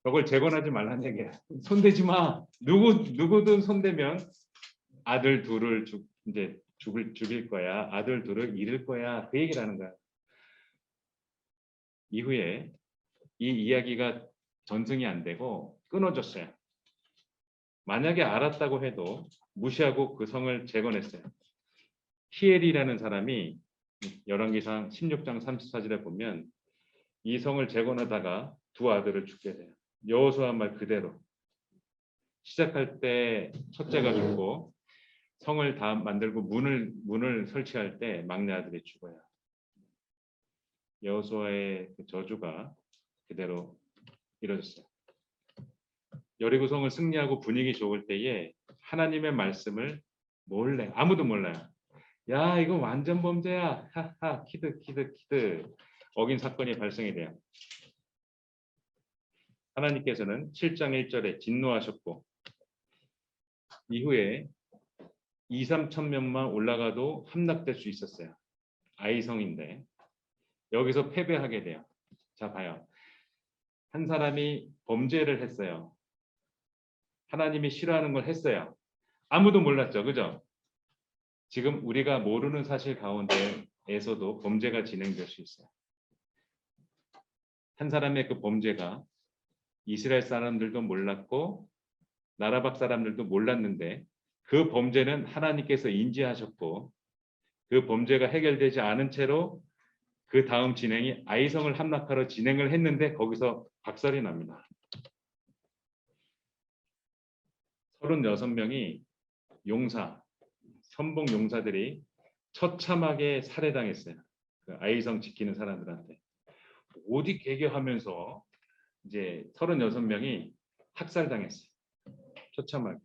저걸 재건하지 말라는 얘기야. 손대지 마. 누구든 손대면 아들 둘을 이제 죽일 거야. 아들 둘을 잃을 거야. 그 얘기를 하는 거야. 이후에 이 이야기가 전승이 안 되고 끊어졌어요. 만약에 알았다고 해도 무시하고 그 성을 재건했어요. 히엘이라는 사람이 열왕기상 16장 34절에 보면 이 성을 재건하다가 두 아들을 죽게 돼요. 여호수아 말 그대로 시작할 때 첫째가 죽고 성을 다 만들고 문을 설치할 때 막내 아들이 죽어요. 여호수아의 그 저주가 그대로 이루어졌어요. 여리고성을 승리하고 분위기 좋을 때에 하나님의 말씀을 몰래 아무도 몰라요. 야 이거 완전 범죄야. 하하 키드 어긴 사건이 발생이 돼요. 하나님께서는 7장 1절에 진노하셨고 이후에 2, 3천 명만 올라가도 함락될 수 있었어요. 아이성인데 여기서 패배하게 돼요. 자 봐요. 한 사람이 범죄를 했어요. 하나님이 싫어하는 걸 했어요. 아무도 몰랐죠. 그죠? 지금 우리가 모르는 사실 가운데에서도 범죄가 진행될 수 있어요. 한 사람의 그 범죄가 이스라엘 사람들도 몰랐고 나라 밖 사람들도 몰랐는데 그 범죄는 하나님께서 인지하셨고 그 범죄가 해결되지 않은 채로 그 다음 진행이 아이성을 함락하러 진행을 했는데 거기서 박살이 납니다. 36명이 선봉 용사들이 처참하게 살해당했어요. 그 아이성 지키는 사람들한테. 어디 개교하면서 이제 36명이 학살당했어요. 처참하게.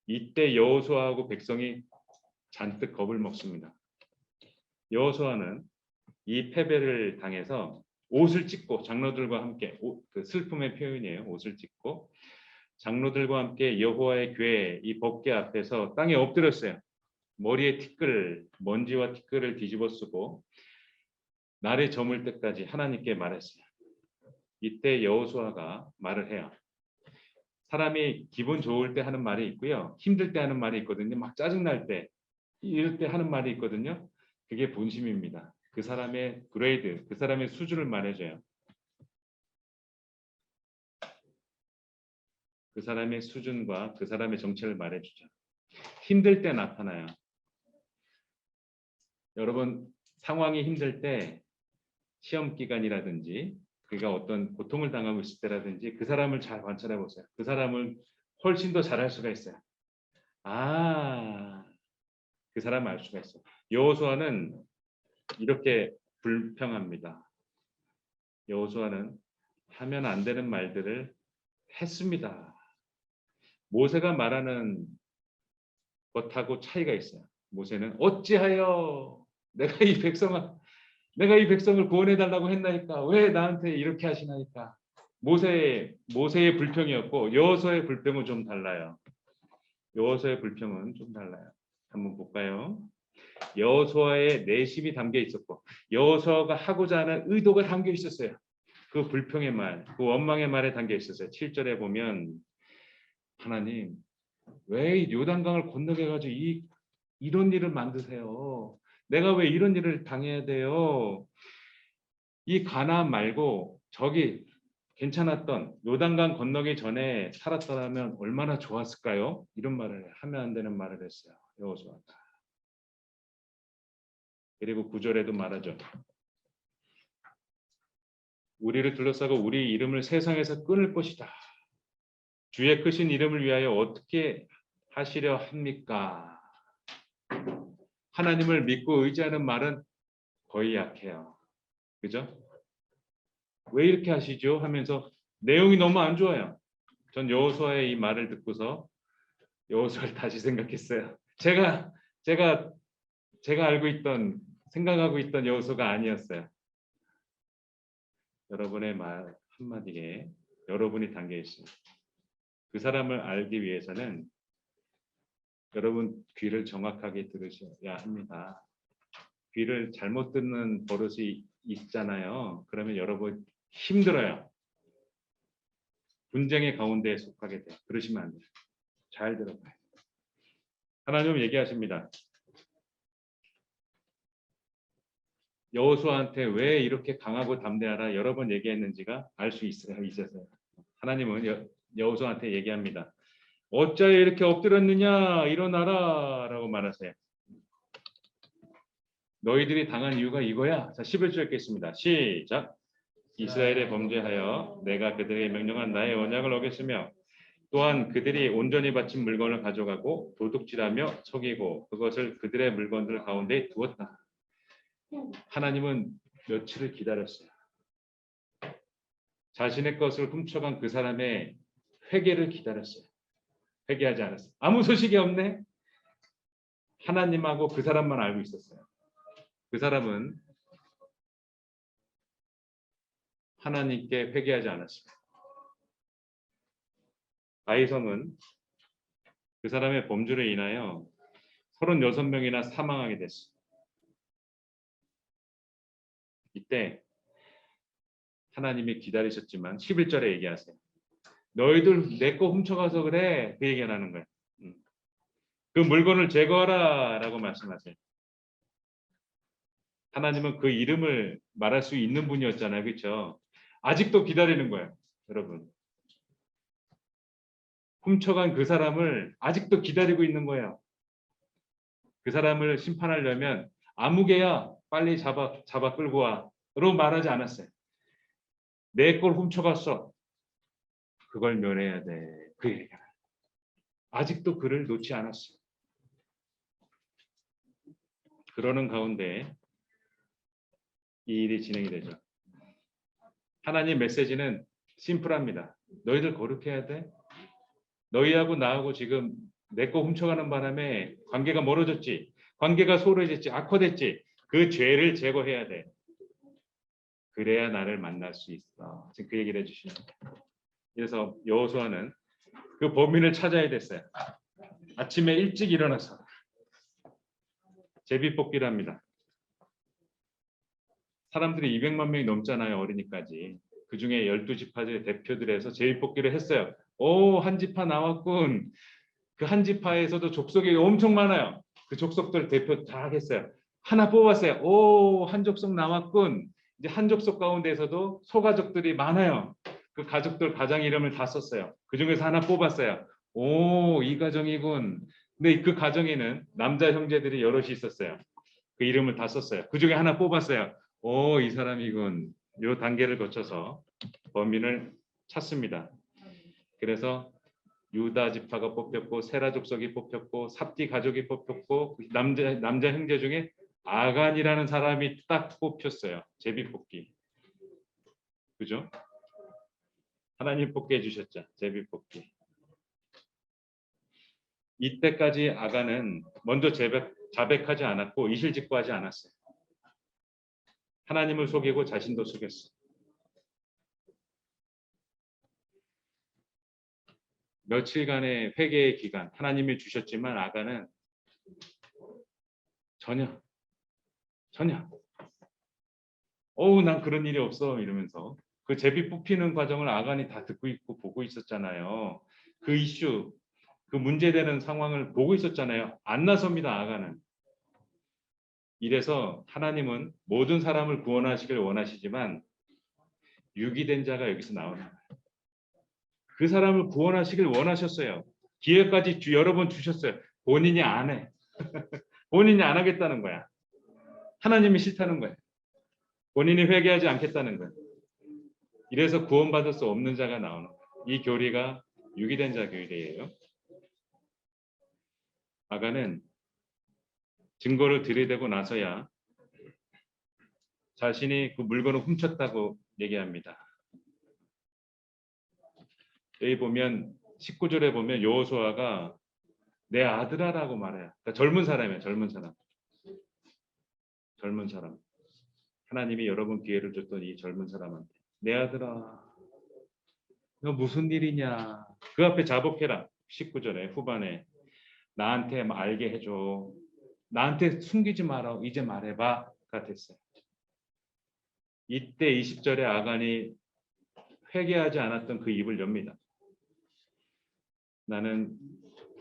이때 여호수아하고 백성이 잔뜩 겁을 먹습니다. 여호수아는 이 패배를 당해서 옷을 찢고 장로들과 함께 그 슬픔의 표현이에요. 옷을 찢고 장로들과 함께 여호와의 궤 이 법궤 앞에서 땅에 엎드렸어요. 머리에 먼지와 티끌을 뒤집어 쓰고 날이 저물 때까지 하나님께 말했어요. 이때 여호수아가 말을 해요. 사람이 기분 좋을 때 하는 말이 있고요. 힘들 때 하는 말이 있거든요. 막 짜증날 때 이럴 때 하는 말이 있거든요. 그게 본심입니다. 그 사람의 그레이드, 그 사람의 수준을 말해줘요. 그 사람의 수준과 그 사람의 정체를 말해주죠. 힘들 때 나타나요. 여러분 상황이 힘들 때 시험 기간이라든지 그가 어떤 고통을 당하고 있을 때라든지 그 사람을 잘 관찰해 보세요. 그 사람을 훨씬 더 잘할 수가 있어요. 그 사람 알 수가 있어요. 여호수아는 이렇게 불평합니다. 여호수아는 하면 안 되는 말들을 했습니다. 모세가 말하는 것하고 차이가 있어요. 모세는 어찌하여 내가 이 백성을 구원해 달라고 했나이까? 왜 나한테 이렇게 하시나이까? 모세의 불평이었고 여호수아의 불평은 좀 달라요. 여호수아의 불평은 좀 달라요. 한번 볼까요? 여호수아의 내심이 담겨 있었고 여호수아가 하고자 하는 의도가 담겨 있었어요. 그 불평의 말, 그 원망의 말에 담겨 있었어요. 7절에 보면 하나님 왜 요단강을 건너게 해가지고 이런 일을 만드세요? 내가 왜 이런 일을 당해야 돼요? 이 가나안 말고 저기 괜찮았던 요단강 건너기 전에 살았더라면 얼마나 좋았을까요? 이런 말을 하면 안 되는 말을 했어요. 여호수아가. 그리고 9절에도 말하죠. 우리를 둘러싸고 우리 이름을 세상에서 끊을 것이다. 주의 크신 이름을 위하여 어떻게 하시려 합니까? 하나님을 믿고 의지하는 말은 거의 약해요. 그죠? 왜 이렇게 하시죠? 하면서 내용이 너무 안 좋아요. 전 여호수아의 이 말을 듣고서 여호수아를 다시 생각했어요. 제가 알고 있던 생각하고 있던 여호수아가 아니었어요. 여러분의 말 한마디에 여러분이 담겨 있습니다. 그 사람을 알기 위해서는 여러분 귀를 정확하게 들으셔야 합니다. 귀를 잘못 듣는 버릇이 있잖아요. 그러면 여러분 힘들어요. 분쟁의 가운데에 속하게 돼요. 그러시면 안 돼요. 잘 들어봐요. 하나님 얘기하십니다. 여호수아한테 왜 이렇게 강하고 담대하라 여러 번 얘기했는지가 알 수 있어요. 이제서야. 하나님은 여호수아한테 얘기합니다. 어찌하여 이렇게 엎드렸느냐 일어나라 라고 말하세요. 너희들이 당한 이유가 이거야. 자 11절 읽겠습니다. 시작. 이스라엘에 범죄하여 내가 그들에게 명령한 나의 언약을 어겼으며 또한 그들이 온전히 바친 물건을 가져가고 도둑질하며 속이고 그것을 그들의 물건들 가운데 두었다. 하나님은 며칠을 기다렸어요. 자신의 것을 훔쳐간 그 사람의 회개를 기다렸어요. 회개하지 않았어요. 아무 소식이 없네. 하나님하고 그 사람만 알고 있었어요. 그 사람은 하나님께 회개하지 않았습니다. 아이성은 그 사람의 범죄로 인하여 36명이나 사망하게 됐어요. 이때 하나님이 기다리셨지만 11절에 얘기하세요. 너희들 내 거 훔쳐가서 그래. 그 얘기를 하는 거예요. 그 물건을 제거하라 라고 말씀하세요. 하나님은 그 이름을 말할 수 있는 분이었잖아요. 그렇죠? 아직도 기다리는 거예요. 여러분. 훔쳐간 그 사람을 아직도 기다리고 있는 거예요. 그 사람을 심판하려면 아무개야 빨리 잡아 끌고 와로 말하지 않았어요. 내 걸 훔쳐갔어. 그걸 면해야 돼. 그 얘기가. 아직도 그를 놓지 않았어요. 그러는 가운데 이 일이 진행이 되죠. 하나님 메시지는 심플합니다. 너희들 거룩해야 돼. 너희하고 나하고 지금 내 거 훔쳐가는 바람에 관계가 멀어졌지. 관계가 소홀해졌지. 악화됐지. 그 죄를 제거해야 돼. 그래야 나를 만날 수 있어. 지금 그 얘기를 해주시는 거예요. 그래서 여호수아는 그 범인을 찾아야 됐어요. 아침에 일찍 일어나서 제비뽑기를 합니다. 사람들이 200만 명이 넘잖아요. 어린이까지. 그중에 12지파의 대표들에서 제비뽑기를 했어요. 오, 한 지파 나왔군. 그 한 지파에서도 족속이 엄청 많아요. 그 족속들 대표 다 하겠어요. 하나 뽑았어요. 오, 한 족속 나왔군. 이제 한 족속 가운데에서도 소가족들이 많아요. 그 가족들 가장 이름을 다 썼어요. 그 중에서 하나 뽑았어요. 오, 이 가정이군. 근데 그 가정에는 남자 형제들이 여럿이 있었어요. 그 이름을 다 썼어요. 그 중에 하나 뽑았어요. 오, 이 사람이군. 요 단계를 거쳐서 범인을 찾습니다. 그래서 유다 지파가 뽑혔고 세라 족속이 뽑혔고 삽디 가족이 뽑혔고 남자 형제 중에 아간이라는 사람이 딱 뽑혔어요. 제비 뽑기. 그죠? 하나님 뽑게 해주셨죠. 제비 뽑기. 이때까지 아간은 먼저 자백하지 않았고 이실직고하지 않았어요. 하나님을 속이고 자신도 속였어요. 며칠간의 회개의 기간 하나님이 주셨지만 아간은 전혀 난 그런 일이 없어 이러면서 그 제비 뽑히는 과정을 아간이 다 듣고 있고 보고 있었잖아요. 그 이슈 그 문제되는 상황을 보고 있었잖아요. 안 나섭니다. 아간은. 이래서 하나님은 모든 사람을 구원하시길 원하시지만 유기된 자가 여기서 나오는 거예요. 그 사람을 구원하시길 원하셨어요. 기회까지 여러 번 주셨어요. 본인이 안 해. 본인이 안 하겠다는 거야. 하나님이 싫다는 거예요. 본인이 회개하지 않겠다는 거예요. 이래서 구원받을 수 없는 자가 나오는 거예요. 이 교리가 유기된 자 교회예요. 아간은 증거를 들이대고 나서야 자신이 그 물건을 훔쳤다고 얘기합니다. 여기 보면 19절에 보면 여호수아가 내 아들아라고 말해요. 그러니까 젊은 사람이에요. 젊은 사람. 하나님이 여러 번 기회를 줬던 이 젊은 사람한테 내 아들아 너 무슨 일이냐. 그 앞에 자복해라. 19절에 후반에 나한테 알게 해줘. 나한테 숨기지 마라. 이제 말해봐. 가 됐어요. 이때 20절에 아간이 회개하지 않았던 그 입을 엽니다. 나는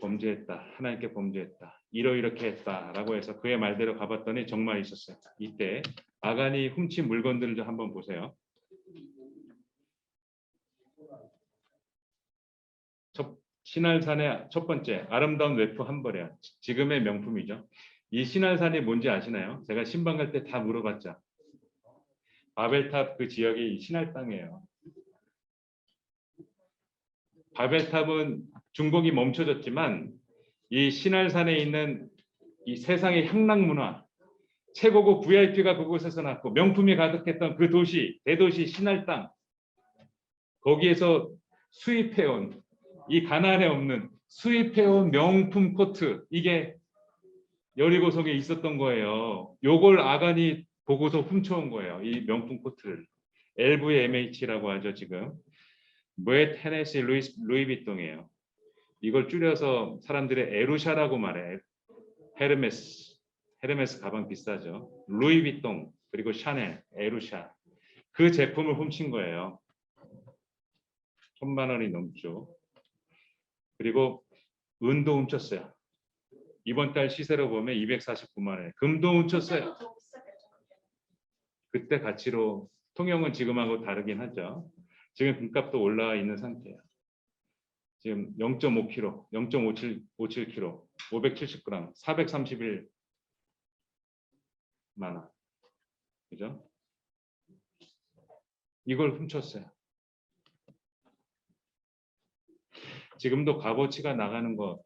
범죄했다. 하나님께 범죄했다. 이렇게 했다라고 해서 그의 말대로 가봤더니 정말 있었어요. 이때 아간이 훔친 물건들을 좀 한번 보세요. 신할산의 첫 번째 아름다운 외투 한 벌이야. 지금의 명품이죠. 이 신할산이 뭔지 아시나요? 제가 신방 갈 때 다 물어봤죠. 바벨탑 그 지역이 신할 땅이에요. 바벨탑은 중국이 멈춰졌지만 이 신할산에 있는 이 세상의 향락 문화, 최고급 VIP가 그곳에서 났고 명품이 가득했던 그 도시, 대도시 신할 땅, 거기에서 수입해온 이 가나안에 없는 수입해온 명품 코트, 이게 여리고성에 있었던 거예요. 요걸 아간이 보고서 훔쳐온 거예요. 이 명품 코트를. LVMH라고 하죠 지금. 므엣 헤네시 루이비통이에요. 이걸 줄여서 사람들이 에루샤라고 말해. 헤르메스 가방 비싸죠. 루이비통 그리고 샤넬, 에루샤 그 제품을 훔친 거예요. 1,000만 원이 넘죠. 그리고 은도 훔쳤어요. 이번 달 시세로 보면 249만 원에 금도 훔쳤어요. 그때 가치로 통영은 지금하고 다르긴 하죠. 지금 금값도 올라와 있는 상태예요. 지금 0.5kg, 0.57kg, 570g, 431만 원. 그죠? 이걸 훔쳤어요. 지금도 값어치가 나가는 거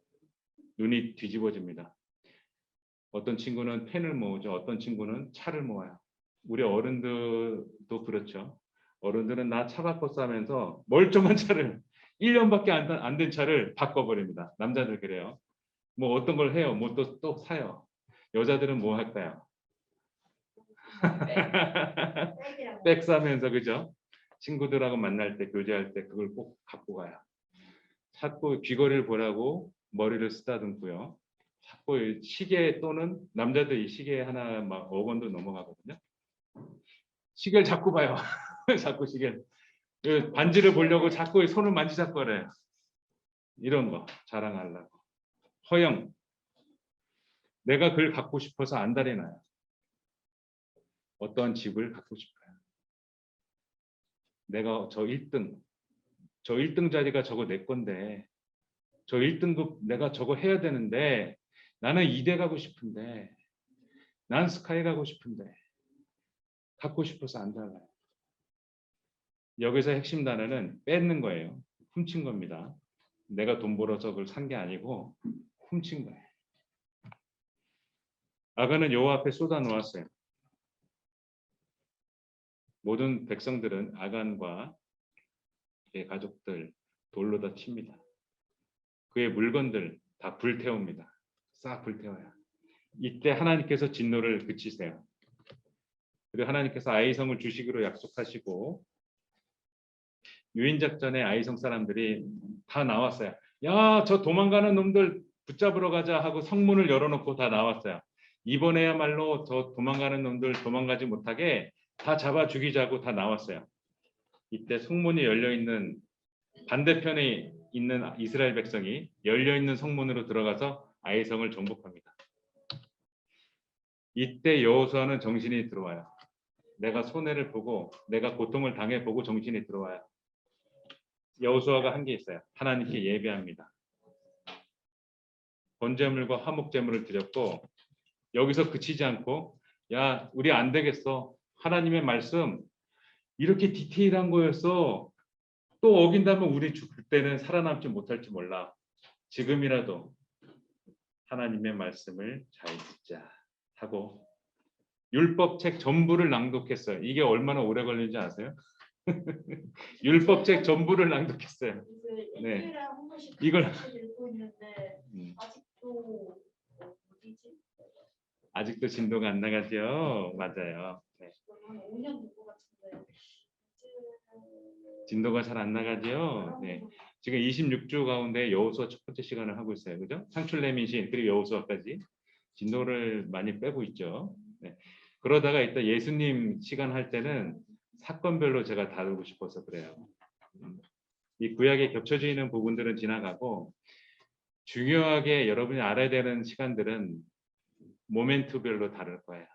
눈이 뒤집어집니다. 어떤 친구는 펜을 모으죠. 어떤 친구는 차를 모아요. 우리 어른들도 그렇죠. 어른들은 나 차 바꿨어 하면서 멀쩡한 차를 1년밖에 안 된 차를 바꿔버립니다. 남자들 그래요. 뭐 어떤 걸 해요. 뭐 또 사요. 여자들은 뭐 할까요? 백 사면서 그죠? 친구들하고 만날 때 교제할 때 그걸 꼭 갖고 가요. 자꾸 귀걸이를 보라고 머리를 쓰다듬고요. 자꾸 시계 또는 남자들이 시계 하나 막 5억 원도 넘어가거든요. 시계를 자꾸 봐요. 자꾸 시계. 반지를 보려고 자꾸 손을 만지작거려요. 이런 거 자랑하려고. 허영. 내가 그걸 갖고 싶어서 안달이 나요. 어떤 집을 갖고 싶어요. 내가 저 1등 자리가 저거 내 건데 저 1등급 내가 저거 해야 되는데 나는 2대 가고 싶은데 난 스카이 가고 싶은데 갖고 싶어서 안달나요. 여기서 핵심 단어는 뺏는 거예요. 훔친 겁니다. 내가 돈 벌어서 그걸 산 게 아니고 훔친 거예요. 아간은 여호와 앞에 쏟아 놓았어요. 모든 백성들은 아간과 그의 가족들 돌로 다 칩니다. 그의 물건들 다 불태웁니다. 싹 불태워요. 이때 하나님께서 진노를 그치세요. 그리고 하나님께서 아이성을 주시기로 약속하시고 유인작전에 아이성 사람들이 다 나왔어요. 야, 저 도망가는 놈들 붙잡으러 가자 하고 성문을 열어놓고 다 나왔어요. 이번에야말로 저 도망가는 놈들 도망가지 못하게 다 잡아 죽이자고 다 나왔어요. 이때 성문이 열려있는 반대편에 있는 이스라엘 백성이 열려있는 성문으로 들어가서 아이성을 정복합니다. 이때 여호수아는 정신이 들어와요. 내가 손해를 보고 내가 고통을 당해보고 정신이 들어와요. 여호수아가 한 게 있어요. 하나님께 예배합니다. 번제물과 화목제물을 드렸고 여기서 그치지 않고 야 우리 안 되겠어. 하나님의 말씀 이렇게 디테일한 거였어. 또 어긴다면 우리 그때는 살아남지 못할지 몰라. 지금이라도 하나님의 말씀을 잘 듣자 하고 율법책 전부를 낭독했어요. 이게 얼마나 오래 걸린지 아세요? 율법책 전부를 낭독했어요. 네. 이걸 읽고 있는데 아직도 어디지? 아직도 진도가 안 나가죠. 맞아요. 네. 한 5년 된 것 같은데 진도가 잘 안 나가죠. 네. 지금 26주 가운데 여호수아 첫 번째 시간을 하고 있어요. 그죠? 창출레민신 그리고 여호수아까지 진도를 많이 빼고 있죠. 네. 그러다가 이따 예수님 시간 할 때는 사건별로 제가 다루고 싶어서 그래요. 이 구약에 겹쳐져 있는 부분들은 지나가고 중요하게 여러분이 알아야 되는 시간들은 모멘트별로 다룰 거예요.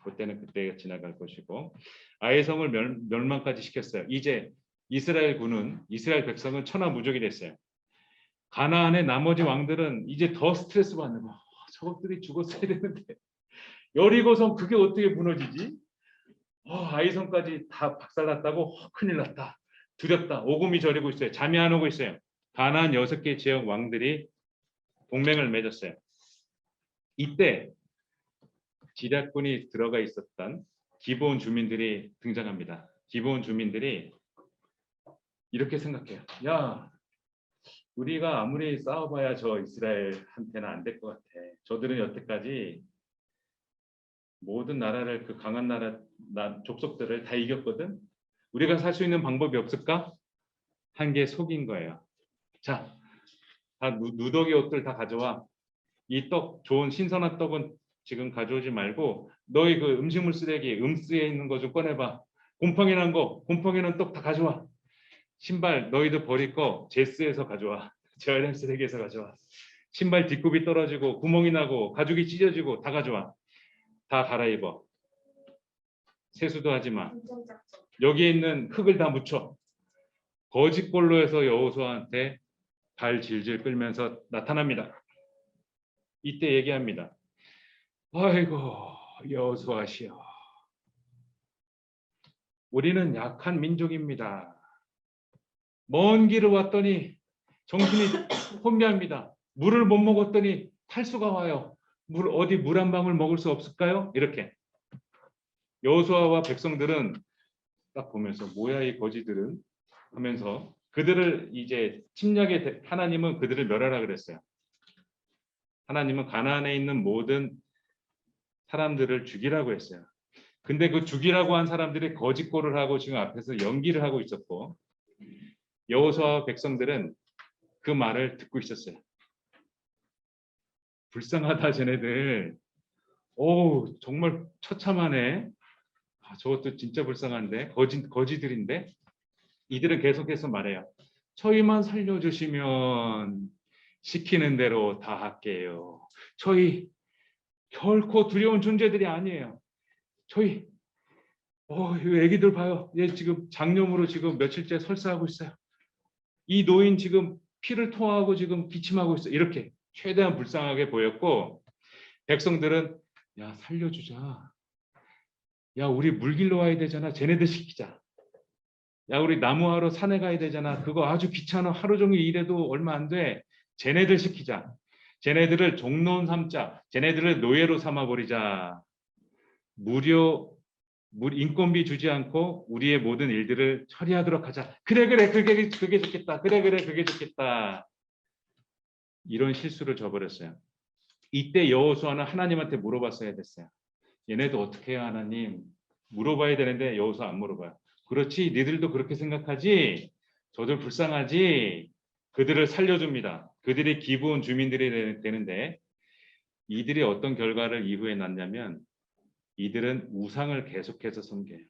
그때는 그때 지나갈 것이고 아이성을 멸망까지 시켰어요. 이제 이스라엘 군은 이스라엘 백성은 천하무적이 됐어요. 가나안의 나머지 왕들은 이제 더 스트레스 받는 거야. 저것들이 죽었어야 되는데 여리고성 그게 어떻게 무너지지? 아이성까지 다 박살났다고 큰일 났다. 두렵다. 오금이 저리고 있어요. 잠이 안 오고 있어요. 가나안 6개 지역 왕들이 동맹을 맺었어요. 이때 지략군이 들어가 있었던 기브온 주민들이 등장합니다. 기브온 주민들이 이렇게 생각해요. 야, 우리가 아무리 싸워봐야 저 이스라엘한테는 안 될 것 같아. 저들은 여태까지 모든 나라를 그 강한 나라 족속들을 다 이겼거든. 우리가 살 수 있는 방법이 없을까? 한 게 속인 거예요. 자, 다 누더기 옷들 다 가져와. 이 떡 좋은 신선한 떡은 지금 가져오지 말고 너희 그 음식물 쓰레기 음스에 있는 거 좀 꺼내봐. 곰팡이 난 거, 곰팡이 난 떡 다 가져와. 신발 너희들 버릴 거 제스에서 가져와. 재활용 쓰레기에서 가져와. 신발 뒷굽이 떨어지고 구멍이 나고 가죽이 찢어지고 다 가져와. 다 갈아입어. 세수도 하지 마. 여기에 있는 흙을 다 묻혀. 거짓골로 해서 여호수아한테 발 질질 끌면서 나타납니다. 이때 얘기합니다. 아이고 여호수아시여, 우리는 약한 민족입니다. 먼 길을 왔더니 정신이 혼미합니다. 물을 못 먹었더니 탈수가 와요. 물 한 방울 먹을 수 없을까요? 이렇게 여호수아와 백성들은 딱 보면서 뭐야 이 거지들은 하면서 그들을 이제 침략의 하나님은 그들을 멸하라 그랬어요. 하나님은 가나안에 있는 모든 사람들을 죽이라고 했어요. 근데 그 죽이라고 한 사람들이 거짓골을 하고 지금 앞에서 연기를 하고 있었고 여호수아와 백성들은 그 말을 듣고 있었어요. 불쌍하다 쟤네들. 오 정말 처참하네. 저것도 진짜 불쌍한데 거지들인데 이들은 계속해서 말해요. 저희만 살려주시면 시키는 대로 다 할게요. 저희 결코 두려운 존재들이 아니에요. 저희 이 애기들 봐요. 얘 지금 장염으로 지금 며칠째 설사하고 있어요. 이 노인 지금 피를 토하고 지금 기침하고 있어요. 이렇게 최대한 불쌍하게 보였고 백성들은 야 살려주자. 야 우리 물 길러 와야 되잖아. 쟤네들 시키자. 야 우리 나무하러 산에 가야 되잖아. 그거 아주 귀찮아. 하루 종일 일해도 얼마 안 돼. 쟤네들 시키자. 쟤네들을 종론 삼자. 쟤네들을 노예로 삼아버리자. 인건비 주지 않고 우리의 모든 일들을 처리하도록 하자. 그래 그게 좋겠다. 그래 그게 좋겠다. 이런 실수를 저버렸어요. 이때 여호수아는 하나님한테 물어봤어야 됐어요. 얘네도 어떻게 해요 하나님? 물어봐야 되는데 여호수아 안 물어봐요. 그렇지 니들도 그렇게 생각하지? 저들 불쌍하지? 그들을 살려줍니다. 그들이 기브온 주민들이 되는데 이들이 어떤 결과를 이후에 낳냐면 이들은 우상을 계속해서 섬겨요.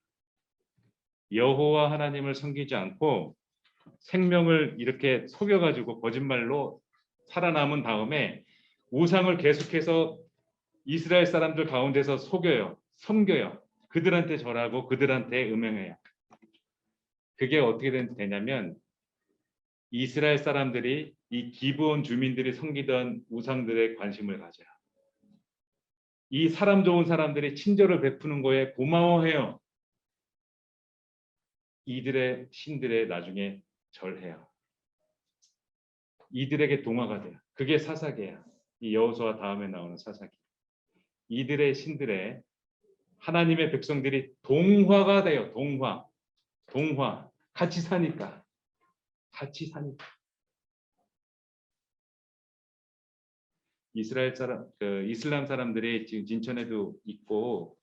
여호와 하나님을 섬기지 않고 생명을 이렇게 속여가지고 거짓말로 살아남은 다음에 우상을 계속해서 이스라엘 사람들 가운데서 속여요. 섬겨요. 그들한테 절하고 그들한테 음행해요. 그게 어떻게 되냐면 이스라엘 사람들이 이 기브온 주민들이 섬기던 우상들에 관심을 가져요. 이 사람 좋은 사람들이 친절을 베푸는 거에 고마워해요. 이들의 신들의 나중에 절해요. 이들에게 동화가 돼요. 그게 사사기야. 이 여호수아 다음에 나오는 사사기. 이들의 신들의 하나님의 백성들이 동화가 돼요. 동화. 같이 사니까. 이스라엘 사람, 이슬람 사람들이 지금 진천에도 있고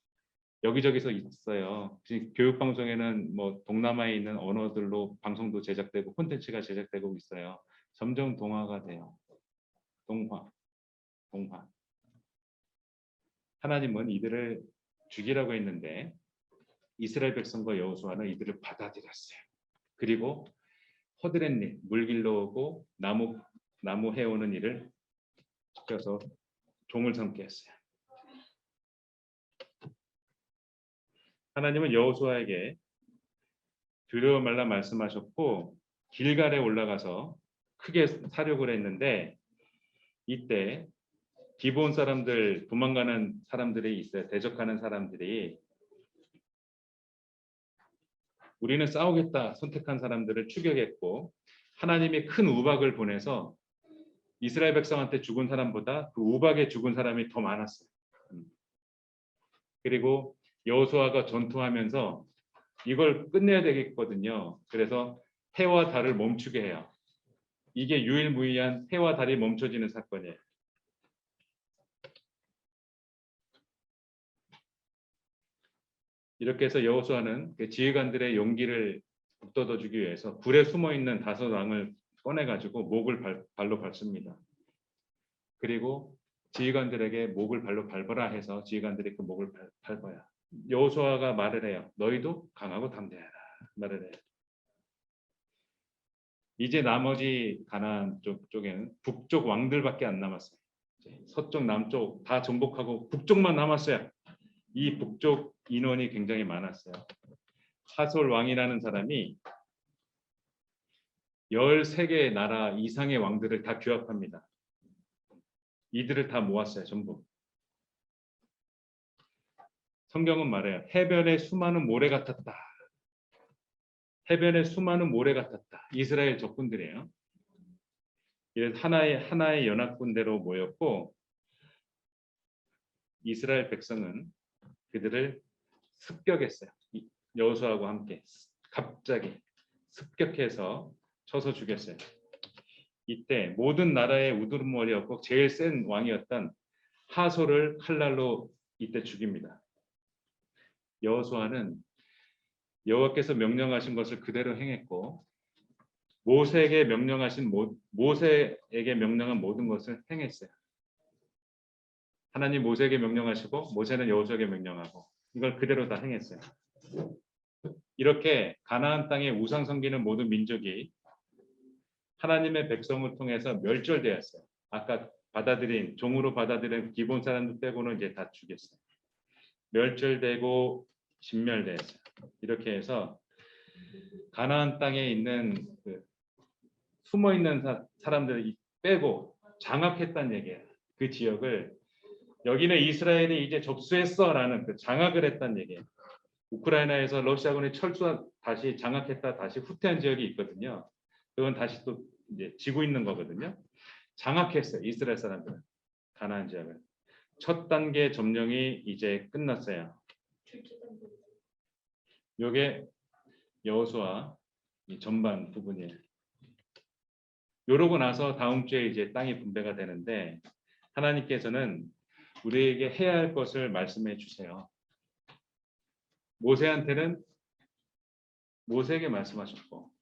여기저기서 있어요. 지금 교육 방송에는 뭐 동남아에 있는 언어들로 방송도 제작되고 콘텐츠가 제작되고 있어요. 점점 동화가 돼요. 동화. 하나님은 이들을 죽이라고 했는데 이스라엘 백성과 여호수아는 이들을 받아들였어요. 그리고 허드렛 일, 물 길러오고 나무 해오는 일을 시켜서 종을 삼게 했어요. 하나님은 여호수아에게 두려워 말라 말씀하셨고 길갈에 올라가서 크게 사륙을 했는데 이때 기브온 사람들 도망가는 사람들이 있어요. 대적하는 사람들이 우리는 싸우겠다 선택한 사람들을 추격했고 하나님이 큰 우박을 보내서 이스라엘 백성한테 죽은 사람보다 그 우박에 죽은 사람이 더 많았어요. 그리고 여호수아가 전투하면서 이걸 끝내야 되겠거든요. 그래서 해와 달을 멈추게 해요. 이게 유일무이한 해와 달이 멈춰지는 사건이에요. 이렇게 해서 여호수아는 그 지휘관들의 용기를 북돋워주기 위해서 굴에 숨어있는 5왕을 꺼내가지고 목을 발로 밟습니다. 그리고 지휘관들에게 목을 발로 밟아라 해서 지휘관들이 그 목을 밟아요. 여호수아가 말을 해요. 너희도 강하고 담대하라 말을 해요. 이제 나머지 가나안 쪽에는 북쪽 왕들밖에 안 남았어요. 서쪽 남쪽 다 정복하고 북쪽만 남았어요. 이 북쪽 인원이 굉장히 많았어요. 하솔 왕이라는 사람이 13개의 나라 이상의 왕들을 다 규합합니다. 이들을 다 모았어요. 전부. 성경은 말해요. 해변에 수많은 모래 같았다. 해변에 수많은 모래 같았다. 이스라엘 적군들이에요. 이래서 하나의 연합군대로 모였고 이스라엘 백성은 그들을 습격했어요. 여호수아와 함께 갑자기 습격해서 쳐서 죽였어요. 이때 모든 나라의 우두머리였고 제일 센 왕이었던 하솔을 칼날로 이때 죽입니다. 여호수아는 여호와께서 명령하신 것을 그대로 행했고 모세에게 명령한 모든 것을 행했어요. 하나님 모세에게 명령하시고 모세는 여호수아에게 명령하고 이걸 그대로 다 행했어요. 이렇게 가나안 땅에 우상 섬기는 모든 민족이 하나님의 백성을 통해서 멸절되었어요. 아까 종으로 받아들인 기본 사람들 빼고는 이제 다 죽였어요. 멸절되고 진멸되었어요. 이렇게 해서 가나안 땅에 있는 숨어 있는 사람들을 빼고 장악했다는 얘기예요. 그 지역을 여기는 이스라엘이 이제 접수했어라는 그 장악을 했다는 얘기예요. 우크라이나에서 러시아군이 다시 장악했다 다시 후퇴한 지역이 있거든요. 그건 다시 또 이제 지고 있는 거거든요. 장악했어요. 이스라엘 사람들은 가나안 지역을. 첫 단계 점령이 이제 끝났어요. 요게 여호수아 이 전반 부분이에요. 요러고 나서 다음 주에 이제 땅이 분배가 되는데 하나님께서는 우리에게 해야 할 것을 말씀해 주세요. 모세한테는 모세에게 말씀하셨고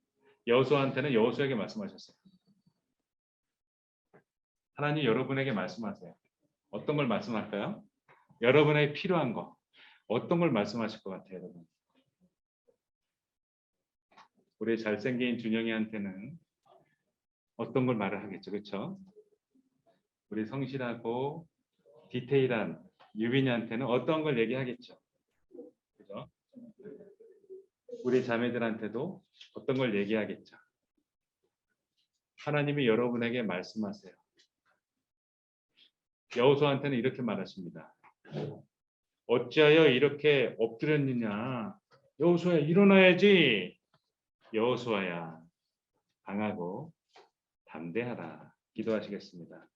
여호수아한테는 여호수아에게 말씀하셨어요. 하나님 여러분에게 말씀하세요. 어떤 걸 말씀할까요? 여러분에게 필요한 거. 어떤 걸 말씀하실 것 같아요, 여러분? 우리 잘생긴 준영이한테는 어떤 걸 말을 하겠죠, 그렇죠? 우리 성실하고 디테일한 유빈이한테는 어떤 걸 얘기하겠죠, 그죠? 우리 자매들한테도 어떤 걸 얘기하겠죠. 하나님이 여러분에게 말씀하세요. 여호수아한테는 이렇게 말하십니다. 어찌하여 이렇게 엎드렸느냐? 여호수아야 일어나야지. 여호수아야 강하고 담대하라. 기도하시겠습니다.